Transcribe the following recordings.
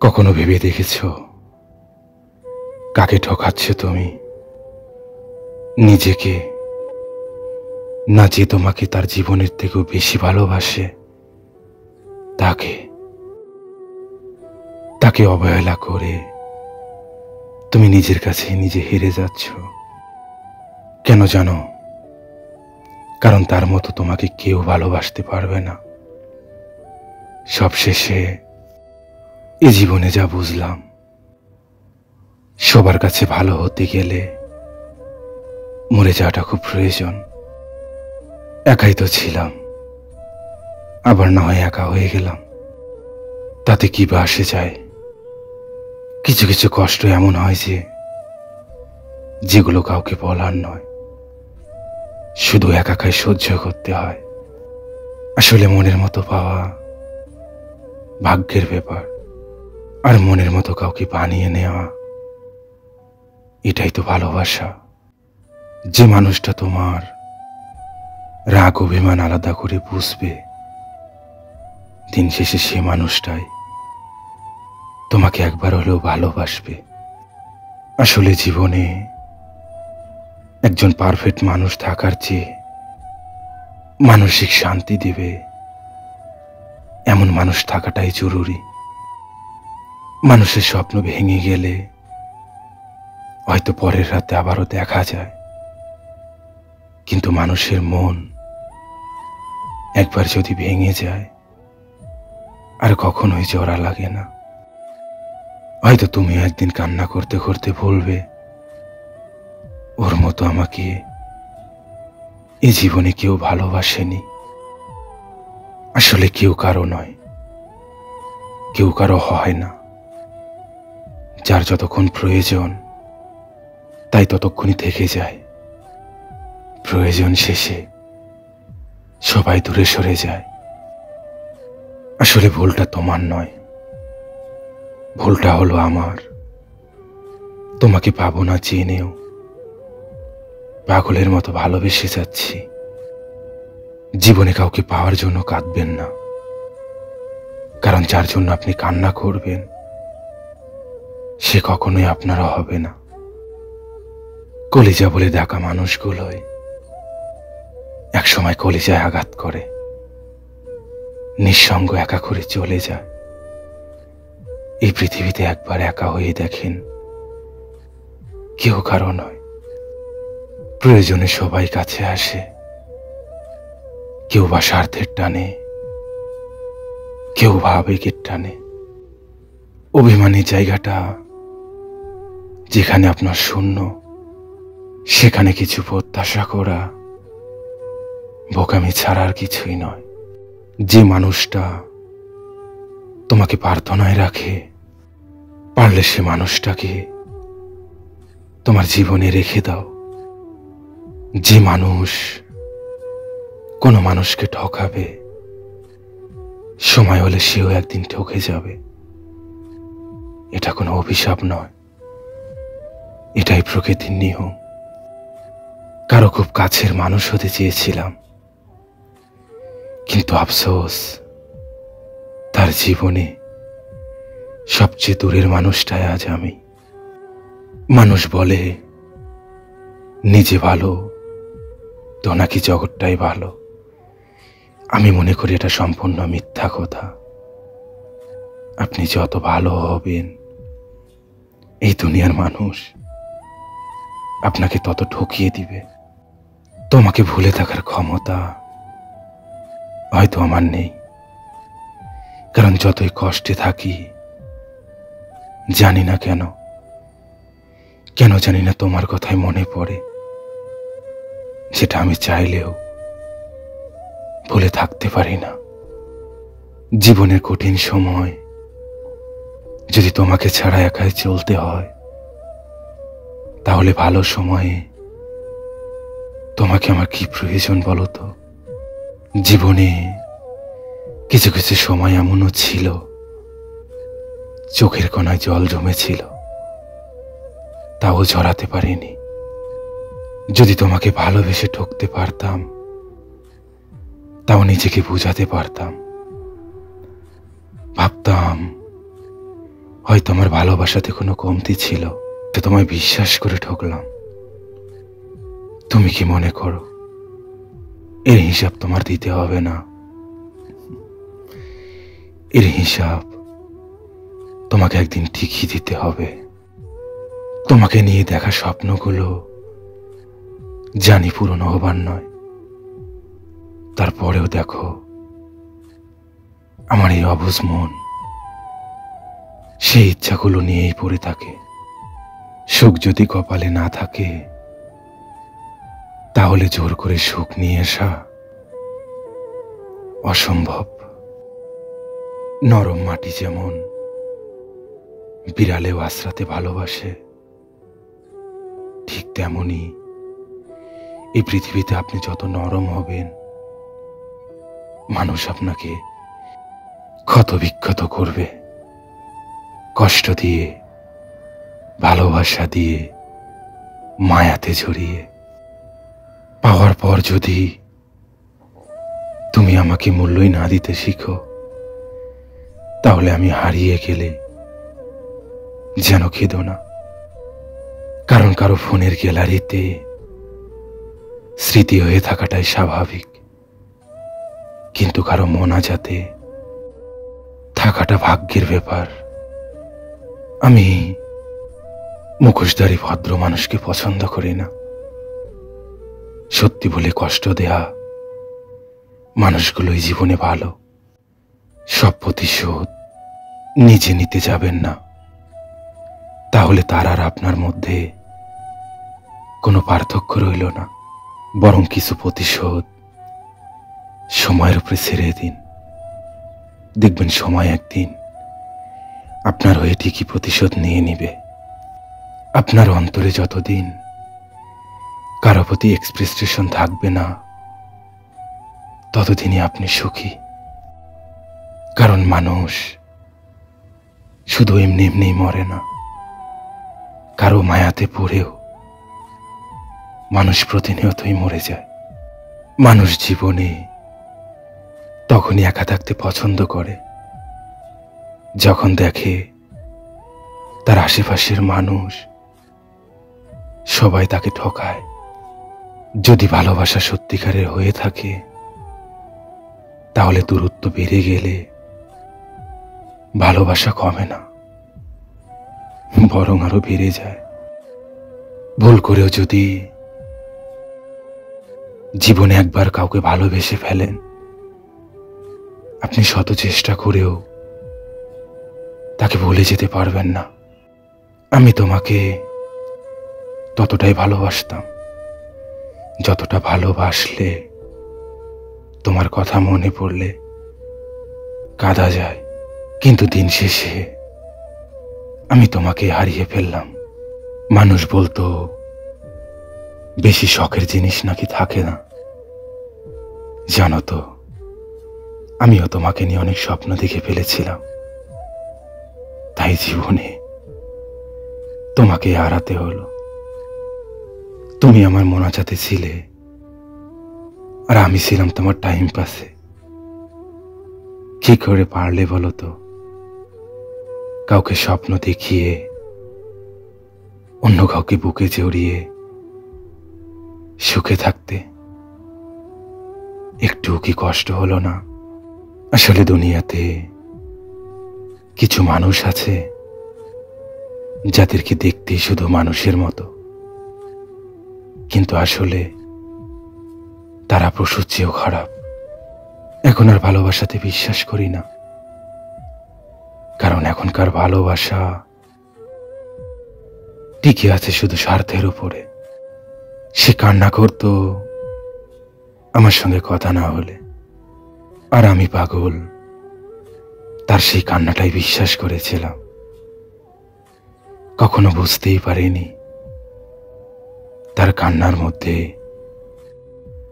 কখনো ভেবে দেখেছো কাকে ঠকাচ্ছ তুমি? নিজেকে, না যে তোমাকে তার জীবনের থেকেও বেশি ভালোবাসে তাকে তাকে অবহেলা করে তুমি নিজের কাছে নিজে হেরে যাচ্ছ। কেন জানো? কারণ তার মতো তোমাকে কেউ ভালোবাসতে পারবে না। সবশেষে এ জীবনে যা বুঝলাম, সবার কাছে ভালো হতে গেলে মরে যাওয়াটা খুব প্রয়োজন। একাই তো ছিলাম, আবার না হয় একা হয়ে গেলাম, তাতে কি বা আসে যায়? কিছু কিছু কষ্ট এমন হয় যেগুলো কাউকে বলার নয়, শুধু একাকাই সহ্য করতে হয়। আসলে মনের মতো পাওয়া ভাগ্যের ব্যাপার, আর মনের মতো কাউকে বানিয়ে নেওয়া এটাই তো ভালোবাসা। যে মানুষটা তোমার রাগ অভিমান আলাদা করে বুঝবে, দিন শেষে সে মানুষটাই তোমাকে একবার হলেও ভালোবাসবে। আসলে জীবনে একজন পারফেক্ট মানুষ থাকার চেয়ে মানসিক শান্তি দেবে এমন মানুষ থাকাটাই জরুরি। মানুষের স্বপ্ন ভেঙে গেলে হয়তো পরের রাতে আবারও দেখা যায়, কিন্তু মানুষের মন একবার যদি ভেঙে যায় আর কখনোই জোড়া লাগে না। হয়তো তুমি একদিন কান্না করতে করতে বলবে, ওর মতো আমাকে এই জীবনে কেউ ভালোবাসেনি। আসলে কেউ কারো নয়, কেউ কারো হয় না। যার যতক্ষণ প্রয়োজন তাই ততক্ষণই থেকে যায়, প্রয়োজন শেষে সবাই দূরে সরে যায়। আসলে ভুলটা তোমার নয়, ভুলটা হলো আমার। তোমাকে পাবো না জেনেও পাগলের মতো ভালোবেসে যাচ্ছি। জীবনে কাউকে পাওয়ার জন্য কাঁদবেন না, কারণ যার জন্য আপনি কান্না করবেন সে কখনোই আপনারও হবে না। কলিজা বলে ডাকা মানুষগুলোই একসময় কলিজায় আঘাত করে, নিঃসঙ্গ একা করে চলে যায়। এই পৃথিবীতে একবার একা হয়ে দেখেন, কেউ কারো নয়। প্রয়োজনে সবাই কাছে আসে, কেউ বা স্বার্থের টানে, কেউ বা আবেগের টানে। অভিমানের জায়গাটা যেখানে আপনার শূন্য, সেখানে কিছু প্রত্যাশা করা বোকামি ছাড়া আর কিছুই নয়। যে মানুষটা তোমাকে প্রার্থনায় রাখে, পারলে সে মানুষটাকে তোমার জীবনে রেখে দাও। যে মানুষ কোনো মানুষকে ঠকাবে, সময় হলে সেও একদিন ঠকে যাবে। এটা কোনো অভিশাপ নয়, এটাই প্রকৃতির নিয়ম। কারো খুব কাছের মানুষ হতে চেয়েছিলাম, কিন্তু আফসোস তার জীবনে সবচেয়ে দূরের মানুষটাই আজ আমি। মানুষ বলে নিজে ভালো তো নাকি জগৎটাই ভালো। আমি মনে করি এটা সম্পূর্ণ মিথ্যা কথা। আপনি যত ভালো হবেন, এই দুনিয়ার মানুষ আপনাকে তত ঠকিয়ে দিবে। তোমাকে ভুলে থাকার ক্ষমতা হয়তো আমার নেই, কারণ যতই কষ্টে থাকি জানি না কেন জানি না তোমার কথাই মনে পড়ে, সেটা আমি চাইলেও ভুলে থাকতে পারি না। জীবনের কঠিন সময় যদি তোমাকে ছাড়া একাই চলতে হয়, তাহলে ভালো সময়ে তোমাকে আমার কি প্রয়োজন বলো তো? জীবনে কিছু কিছু সময় এমনও ছিল চোখের কোণায় জল জমেছিল, তাও ঝরাতে পারিনি। যদি তোমাকে ভালোবেসে ঠকতে পারতাম, তাও নিজেকে বুঝাতে পারতাম। ভাবতাম হয়তো আমার ভালোবাসাতে কোনো কমতি ছিল, তো তোমায় বিশ্বাস করে ঠকলাম। তুমি কি মনে করো এর হিসাব তোমার দিতে হবে না? এর হিসাব তোমাকে একদিন ঠিকই দিতে হবে। তোমাকে নিয়ে দেখা স্বপ্নগুলো জানি পূরণ হবার নয়, তারপরেও দেখো আমার এই অবুঝ মন সেই ইচ্ছাগুলো নিয়েই পড়ে থাকে। সুখ যদি কপালে না থাকে, তাহলে জোর করে সুখ নিয়ে আসা অসম্ভব। নরম মাটি যেমন বিড়ালেও আশ্রাতে ভালোবাসে, ঠিক তেমনি এই পৃথিবীতে আপনি যত নরম হবেন, মানুষ আপনাকে ক্ষত বিক্ষত করবে, কষ্ট দিয়ে, ভালোবাসা দিয়ে, মায়াতে জড়িয়ে। পাওয়ার পর যদি তুমি আমাকে মূল্যই না দিতে শিখো, তাহলে আমি হারিয়ে গেলে যেন খেদো না। কারণ কারো ফোনের গ্যালারিতে স্মৃতি হয়ে থাকাটাই স্বাভাবিক, কিন্তু কারো মোনাজাতে থাকাটা ভাগ্যের ব্যাপার। আমি মুখোশধারী ভদ্র মানুষকে পছন্দ করি না। সত্যি বলে কষ্ট দেয়া মানুষগুলোই জীবনে ভালো। সব প্রতিশোধ নিজে নিতে যাবেন না, তাহলে তার আর আপনার মধ্যে কোনো পার্থক্য রইল না। বরং কিছু প্রতিশোধ সময়ের উপরে ছেড়ে দিন, দেখবেন সময় একদিন আপনার হয়ে ঠিকই প্রতিশোধ নিয়ে নিবে। আপনার অন্তরে যতদিন কারো প্রতি এক্সপ্রেশন থাকবে না, ততদিনই আপনি সুখী। কারণ মানুষ শুধু এমনি এমনি মরে না, কারো মায়াতে পড়েও মানুষ প্রতিনিয়তই মরে যায়। মানুষ জীবনে তখনই একা থাকতে পছন্দ করে যখন দেখে তার আশেপাশের মানুষ সবাই তাকে ঠকায়। যদি ভালোবাসা সত্যিকারের হয়ে থাকে, তাহলে দূরত্ব বেড়ে গেলে ভালোবাসা কমে না, বরং আরো বেড়ে যায়। ভুল করেও যদি জীবনে একবার কাউকে ভালোবেসে ফেলেন, আপনি শত চেষ্টা করেও তাকে ভুলে যেতে পারবেন না। আমি তোমাকে ততটাই ভালোবাসতাম যতটা ভালোবাসলে তোমার কথা মনে পড়লে কাঁদা যায়। কিন্তু দিন শেষে আমি তোমাকে হারিয়ে ফেললাম। মানুষ বলতো বেশি শখের জিনিস নাকি থাকে না। জানো তো, আমিও তোমাকে নিয়ে অনেক স্বপ্ন দেখে ফেলেছিলাম, তাই জীবনে তোমাকে হারাতে হলো। তুমি আমার মোনাজাতে ছিলে, আর আমি ছিলাম তোমার টাইম পাসে। কি করে পারলে বলো তো কাউকে স্বপ্ন দেখিয়ে অন্য কাউকে বুকে জড়িয়ে সুখে থাকতে? একটু কি কষ্ট হলো না? আসলে দুনিয়াতে কিছু মানুষ আছে যাদেরকে দেখতে শুধু মানুষের মতো, কিন্তু আসলে তারা পশুর চেয়েও খারাপ। এখন আর ভালোবাসাতে বিশ্বাস করি না, কারণ এখনকার ভালোবাসা টিকে আছে শুধু স্বার্থের উপরে। সে কান্না করতো আমার সঙ্গে কথা না হলে, আর আমি পাগল তার সেই কান্নাটাই বিশ্বাস করেছিলাম। কখনো বুঝতেই পারিনি তার কান্নার মধ্যে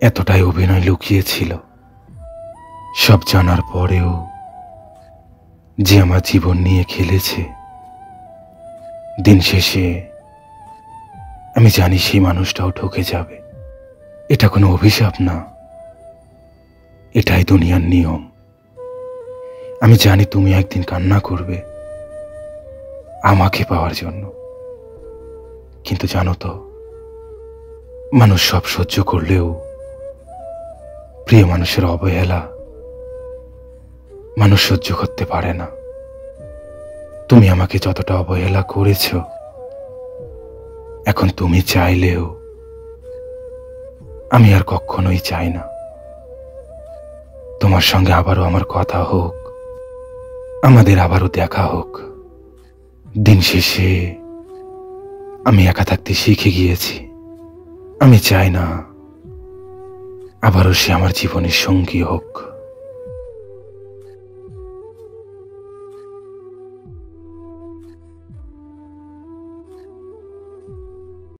এতটাই অভিনয় লুকিয়েছিল। সব জানার পরেও যে আমার জীবন নিয়ে খেলেছে, দিন শেষে আমি জানি সেই মানুষটাও ঠকে যাবে। এটা কোনো অভিশাপ না, এটাই দুনিয়ার নিয়ম। আমি জানি তুমি একদিন কান্না করবে, আমাকে পাওয়ার জন্য। কিন্তু জানো তো, মানুষ সব সহ্য করলেও প্রিয় মানুষের অবহেলা মানুষ সহ্য করতে পারে না। তুমি আমাকে যতটা অবহেলা করেছ, এখন তুমি চাইলেও আমি আর কখনোই চাই না তোমার সঙ্গে আবারও আমার কথা হোক, আমাদের আবারও দেখা হোক। দিন শেষে আমি একা থাকতে শিখে গিয়েছি। আমি চাই না আবারও সে আমার জীবনের সঙ্গী হোক।